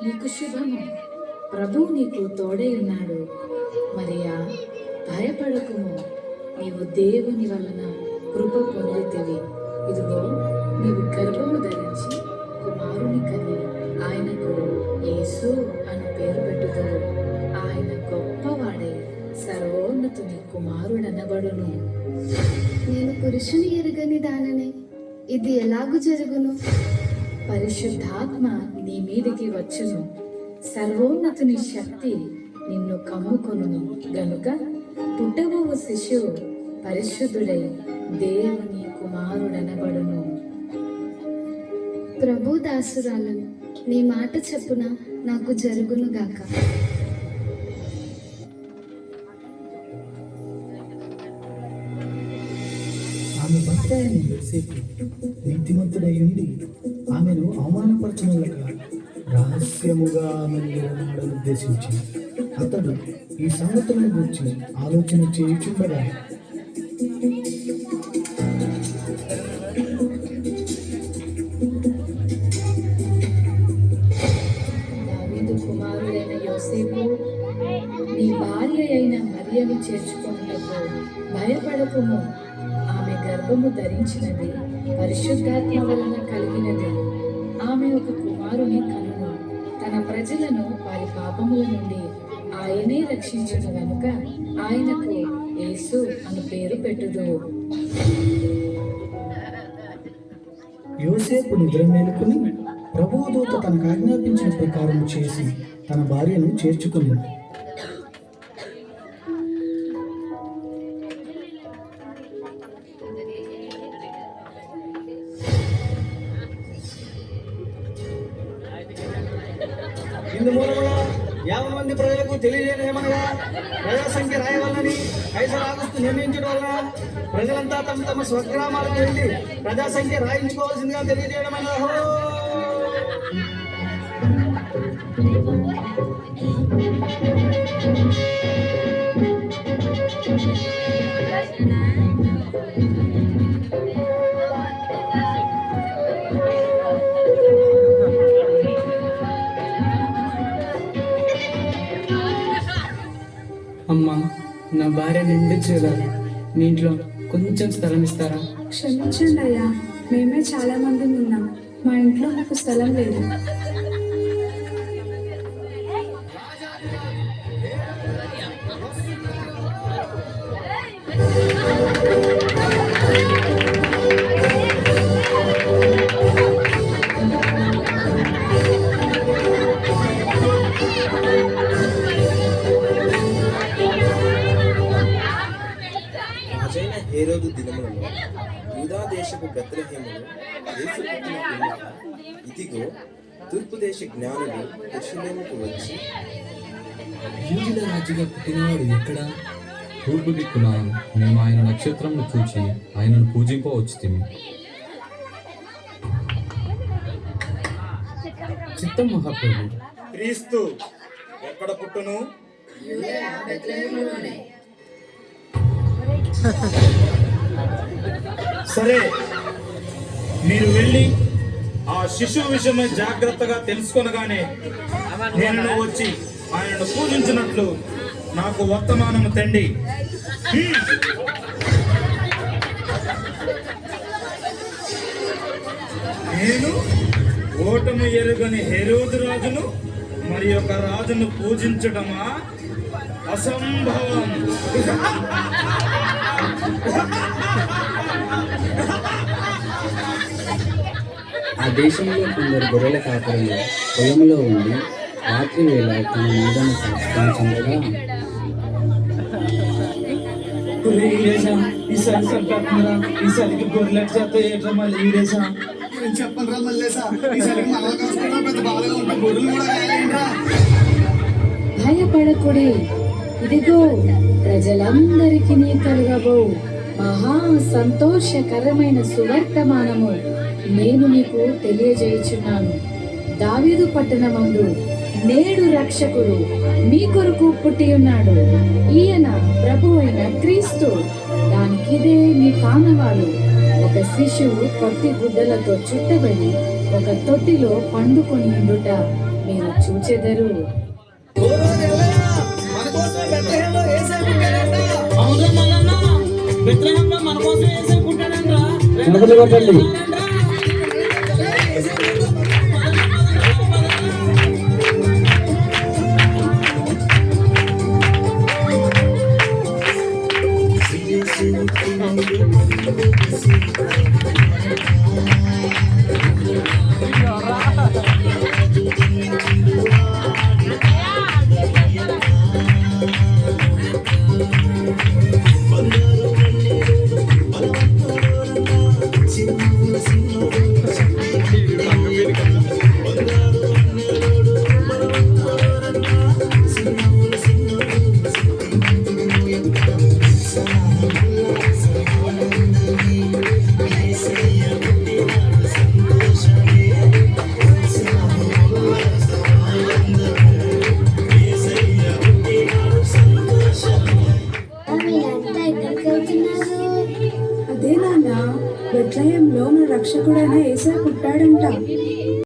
నీకు శుభము, ప్రభు నీకు తోడై ఉన్నాడు. మరియా, భయపడకుము, నీవు దేవుని వలన కృప పొందితివి. ఇదిగో, నీవు గర్భము ధరించి కుమారుని కని ఆయనకు యేసు అని పేరు పెట్టుదువు. ఆయన గొప్పవాడై సర్వోన్నతుని కుమారుడనబడును. నేను పురుషుని ఎరుగని దాననే, ఇది ఎలాగు జరుగును? పరిశుద్ధాత్మ నీ మీదికి వచ్చును, సర్వోన్నతుని శక్తి నిన్ను కమ్ముకొనును గనుక పుట్టబోవు శిశువు పరిశుద్ధుడై దేవుని కుమారుడనబడును. ప్రభు దాసురాలను, నీ మాట చెప్పున నాకు జరుగును గాక. ఆమె భర్త అయిన యోసేపు నీతిమంతుడై ఉండి ఆమెను అవమానపరచనలక రహస్యముగా ఆమెను విడనాడని ఉద్దేశించి అతడు ఈ సంగతులను గురించి ఆలోచన చేయుచుండగా దావీదు కుమారుడైన యోసేపు, నీ భార్య అయిన మరియను చేర్చుకొనుటకు భయపడకుము. ఆమె గర్భము ధరించినది పరిశుద్ధాత్మ వలన కలిగినది. ఆమె ఒక కుమారుని కనును. తన ప్రజలను వారి పాపముల నుండి ఆయనే రక్షించును గనుక ఆయనకు యేసు అని పేరు పెట్టుదు. యోసేపు నిద్ర మేలుకుని ప్రభువు దూత తనకు ఆజ్ఞాపించిన ప్రకారం చేసి తన భార్యను చేర్చుకుని ఇందు మూలముగా 50 మంది ప్రజలకు తెలియజేయమనగా ప్రజా సంఖ్య రాయవలనని కైసర్ ఆగస్టు నిర్ణయించడం వలన ప్రజలంతా తమ తమ స్వగ్రామాలకు వెళ్ళి ప్రజా సంఖ్య రాయించుకోవాల్సిందిగా తెలియజేయడం అన్నారు. అమ్మా, నా భార్య నిందించగలరు. మీ ఇంట్లో కొంచెం స్థలం ఇస్తారా? క్షమించండి అయ్యా, మేమే చాలా మంది ఉన్నాం. మా ఇంట్లో మాకు స్థలం లేదు. హేరోదు దినములలో యూదా దేశపు బెత్లెహేములో యేసు పుట్టిన పిమ్మట ఇదిగో తూర్పు దేశ జ్ఞానులు యెరూషలేముకు వచ్చి, యూదుల రాజుగా పుట్టినవాడు ఎక్కడ? తూర్పు దిక్కున మేము ఆయన నక్షత్రమును చూచి ఆయనను పూజింపవచ్చుతిమి. చిత్తం మహాప్రభు. క్రీస్తు ఎక్కడ పుట్టును? సరే, మీరు వెళ్ళి ఆ శిశువు విషయమై జాగ్రత్తగా తెలుసుకొనగానే నేను వచ్చి ఆయనను పూజించినట్లు నాకు వర్తమానము తండి. నేను ఓటమి ఎరుగని హెరోదు రాజును మరి ఒక రాజును పూజించడమా? అసంభవం. ఆ దేశంలో కొందరు గొర్రెల కాపరులు పొలంలో ఉండి రాత్రి వేళ తన మీదను కాచుకొనిచుండగా, ఈసారికి గొర్రెలకు చేస్తే ఏట్రా మళ్ళీ ఈరేసా చెప్పండి రా మల్లేసా, ఈసారికి మనం కాసుకున్నా పెద్ద బాధగా ఉంటాం, గొర్రెలు కూడా కాయాలేంట్రా. భయపడకుడి, ఇదిగో ప్రజలందరికీ కలుగబో మహా సంతోషకరమైన సువర్తమానము నేను నీకు తెలియజేయుచున్నాను. దావీదు పట్టణమందు నేడు రక్షకుడు మీ కొరకు పుట్టి ఉన్నాడు. ఈయన ప్రభు అయిన క్రీస్తు. దానికిదే మీ కానవాలు. ఒక శిశువు పొట్టి గుడ్డలతో చుట్టబడి ఒక తొట్టిలో పండుకొని ఉండుట మీరు చూచెదరు. ఓ రోజు ఎల్లయ్య, మన కోసమే బెత్లెహేంలో యేసే పుట్టాడంట. వెనకలు కొట్టండి. మీరంతా ఎక్కడికి వెళ్తున్నారు? అదే నాన్న, బెత్లెహేంలో మన రక్షకుడైన యేసయ్య పుట్టాడంట.